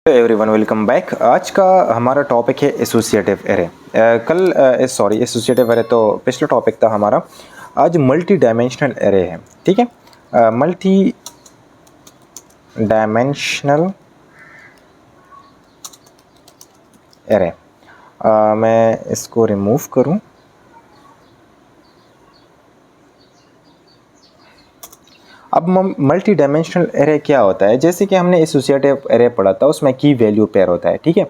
Everyone welcome back. आज का हमारा टॉपिक है एसोसिएटिव एरे। एसोसिएटिव एरे तो पिछला टॉपिक था हमारा। आज मल्टी डायमेंशनल एरे है, ठीक है। Multi dimensional array. मैं इसको रिमूव करूं। अब मल्टी डायमेंशनल एरे क्या होता है? जैसे कि हमने एसोसिएटिव एरे पढ़ा था, उसमें की वैल्यू पेयर होता है, ठीक है।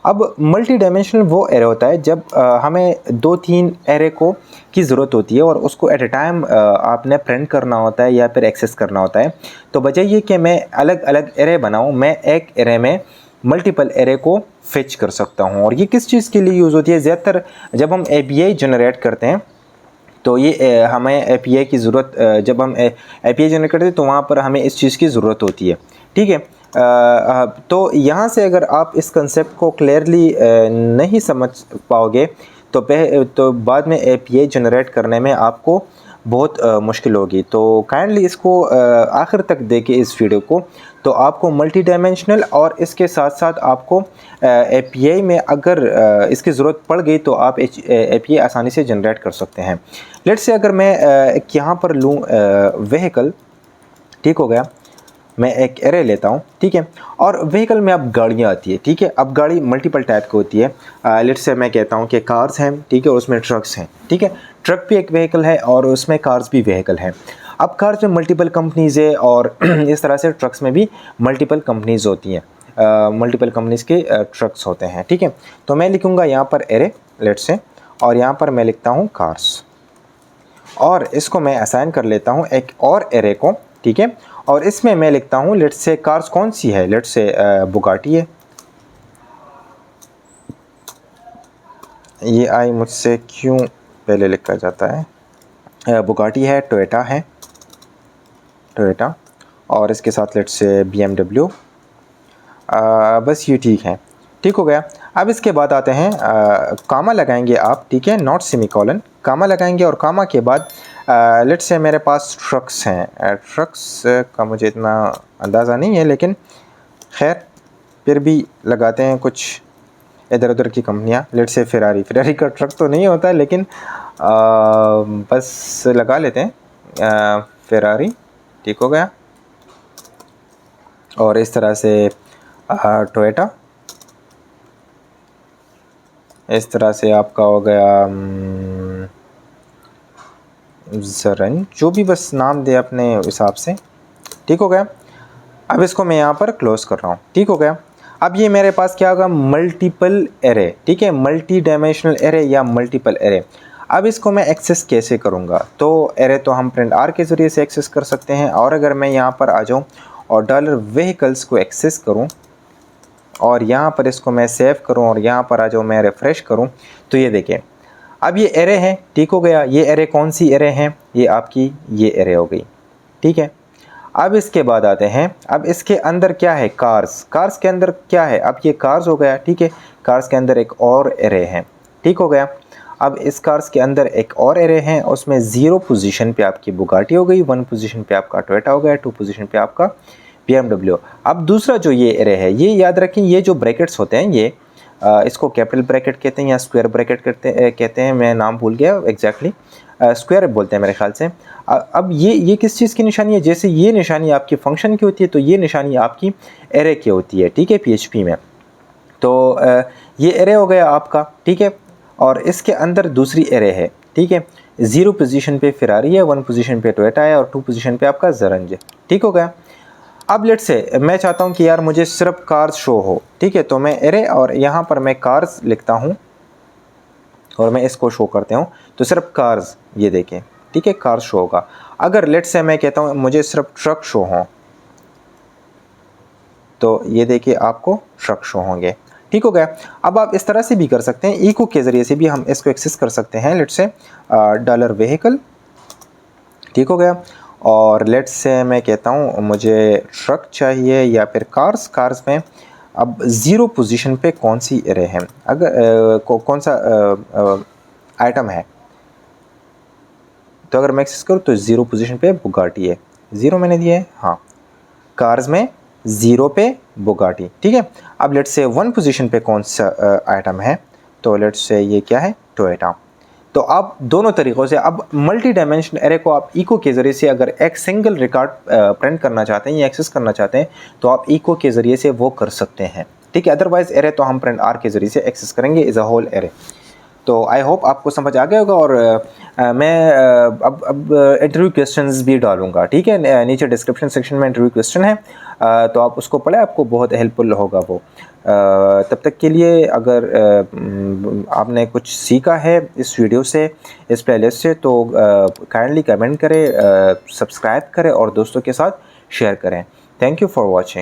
अब मल्टी डायमेंशनल वो एरे होता है जब हमें दो तीन एरे को की ज़रूरत होती है और उसको एट ए टाइम आपने प्रिंट करना होता है या फिर एक्सेस करना होता है। तो बजाय ये कि मैं अलग अलग एरे बनाऊं, मैं एक एरे में मल्टीपल एरे को फेच कर सकता हूं। और ये किस चीज़ के लिए यूज़ होती है? ज़्यादातर जब हम एपीआई जनरेट करते हैं तो ये हमें एपीआई की ज़रूरत, जब हम एपीआई जनरेट करते हैं तो वहाँ पर हमें इस चीज़ की ज़रूरत होती है, ठीक है। तो यहाँ से अगर आप इस कंसेप्ट को क्लियरली नहीं समझ पाओगे तो बाद में एपीआई जनरेट करने में आपको बहुत मुश्किल होगी। तो काइंडली इसको आखिर तक देखें इस वीडियो को, तो आपको मल्टी डायमेंशनल और इसके साथ साथ आपको एपीआई में अगर इसकी ज़रूरत पड़ गई तो आप एपीआई आसानी से जनरेट कर सकते हैं। लेट्स से अगर मैं यहाँ पर लूँ व्हीकल, ठीक हो गया। मैं एक एरे लेता हूँ, ठीक है। और व्हीकल में अब गाड़ियाँ आती है, ठीक है। अब गाड़ी मल्टीपल टाइप की होती है। लेट्स से मैं कहता हूँ कि कार्स हैं, ठीक है, और उसमें ट्रक्स हैं, ठीक है। ट्रक भी एक व्हीकल है और उसमें कार्स भी व्हीकल हैं। अब कार्स में मल्टीपल कंपनीज़ है और इस तरह से ट्रक्स में भी मल्टीपल कंपनीज़ होती हैं। मल्टीपल कंपनीज़ के ट्रक्स होते हैं, ठीक है। तो मैं लिखूँगा यहाँ पर एरे, लेट्स से, और यहाँ पर मैं लिखता हूँ कार्स, और इसको मैं असाइन कर लेता हूँ एक और एरे को, ठीक है। और इसमें मैं लिखता हूँ, लेट्स से कार्स कौन सी है? लेट्स से बुगाटी है। ये आई मुझसे क्यों पहले लिखा जाता है? बुगाटी है, टोयोटा है, टोयोटा, और इसके साथ लेट्स से BMW। बस ये ठीक है, ठीक हो गया। अब इसके बाद आते हैं, कामा लगाएंगे आप, ठीक है, नॉट सेमीकोलन, कामा लगाएंगे। और कामा के बाद लेट्स से मेरे पास ट्रक्स हैं। ट्रक्स का मुझे इतना अंदाज़ा नहीं है, लेकिन खैर फिर भी लगाते हैं कुछ इधर उधर की कंपनियां। लेट्स से फेरारी का ट्रक तो नहीं होता है, लेकिन बस लगा लेते हैं फेरारी, ठीक हो गया। और इस तरह से टोयोटा, इस तरह से आपका हो गया ज़रन, जो भी बस नाम दे अपने हिसाब से, ठीक हो गया। अब इसको मैं यहाँ पर क्लोज कर रहा हूँ, ठीक हो गया। अब ये मेरे पास क्या होगा? मल्टीपल एरे, ठीक है, मल्टी डायमेंशनल एरे या मल्टीपल एरे। अब इसको मैं एक्सेस कैसे करूँगा? तो एरे तो हम प्रिंट आर के ज़रिए से एक्सेस कर सकते हैं। और अगर मैं यहाँ पर आ जाऊँ और डॉलर व्हीकल्स को एक्सेस करूँ और यहाँ पर इसको मैं सेव करूँ और यहाँ पर आ जाऊँ, मैं रिफ़्रेश करूँ, तो ये देखें अब ये एरे है, ठीक हो गया। ये एरे कौन सी एरे हैं? ये आपकी ये एरे हो गई, ठीक है। अब इसके बाद आते हैं, अब इसके अंदर क्या है? कार्स। कार्स के अंदर क्या है? अब ये कार्स हो गया, ठीक है। कार्स के अंदर एक और एरे है, ठीक हो गया। अब इस कार्स के अंदर एक और एरे है, उसमें 0 पोजीशन पे आपकी बुगाटी हो गई, 1 पोजीशन पे आपका टोयोटा हो गया, 2 पोजीशन पे आपका BMW। अब दूसरा जो ये एरे है, ये याद रखें, ये जो ब्रैकेट्स होते हैं, ये इसको कैपिटल ब्रैकेट कहते हैं या स्क्वायर ब्रैकेट कहते हैं, मैं नाम भूल गया एग्जैक्टली। स्क्वायर बोलते हैं मेरे ख्याल से। अब ये किस चीज़ की निशानी है? जैसे ये निशानी आपकी फंक्शन की होती है, तो ये निशानी आपकी एरे की होती है, ठीक है, PHP में। तो ये एरे हो गया आपका, ठीक है। और इसके अंदर दूसरी एरे है, ठीक है। 0 पोजीशन पे फेरारी है, 1 पोजीशन पे टोयोटा है और 2 पोजीशन पे आपका ज़रंज है, ठीक हो गया। अब लेट्स से मैं चाहता हूँ कि यार मुझे सिर्फ कार्स शो हो, ठीक है। तो मैं एरे और यहाँ पर मैं कार्स लिखता हूँ और मैं इसको शो करते हूँ, तो सिर्फ कार्स, ये देखें, ठीक है, कार्स शो होगा। अगर लेट्स से मैं कहता हूँ मुझे सिर्फ ट्रक शो हो, तो ये देखिए आपको ट्रक शो होंगे, ठीक हो गया। अब आप इस तरह से भी कर सकते हैं, इको के ज़रिए से भी हम इसको एक्सेस कर सकते हैं। लेट्स से डॉलर व्हीकल, ठीक हो गया। और लेट्स से मैं कहता हूँ मुझे ट्रक चाहिए या फिर कार्स। कार्स में अब 0 पोजीशन पे कौन सी एरे है? अगर कौन सा आइटम है? तो अगर मैं एक्सेस करूँ तो 0 पोजीशन पे बुगाटी है, 0 मैंने दिया है, हाँ। कार्स में 0 पे बुगाटी, ठीक है। अब लेट्स से 1 पोजीशन पे कौन सा आइटम है, तो लेट्स से ये क्या है, टोयोटा। तो आप दोनों तरीक़ों से, अब मल्टी डायमेंशनल एरे को आप इको के ज़रिए से अगर एक सिंगल रिकॉर्ड प्रिंट करना चाहते हैं या एक्सेस करना चाहते हैं तो आप इको के ज़रिए से वो कर सकते हैं, ठीक है। अदरवाइज़ एरे तो हम प्रिंट आर के ज़रिए से एक्सेस करेंगे एज अ होल एरे। तो आई होप आपको समझ आ गया होगा। और मैं अब इंटरव्यू क्वेश्चंस भी डालूंगा, ठीक है। नीचे डिस्क्रिप्शन सेक्शन में इंटरव्यू क्वेश्चन है, तो आप उसको पढ़ें, आपको बहुत हेल्पफुल होगा वो। तब तक के लिए अगर आपने कुछ सीखा है इस वीडियो से, इस प्लेलिस्ट से, तो काइंडली कमेंट करें, सब्सक्राइब करें और दोस्तों के साथ शेयर करें। Thank you for watching.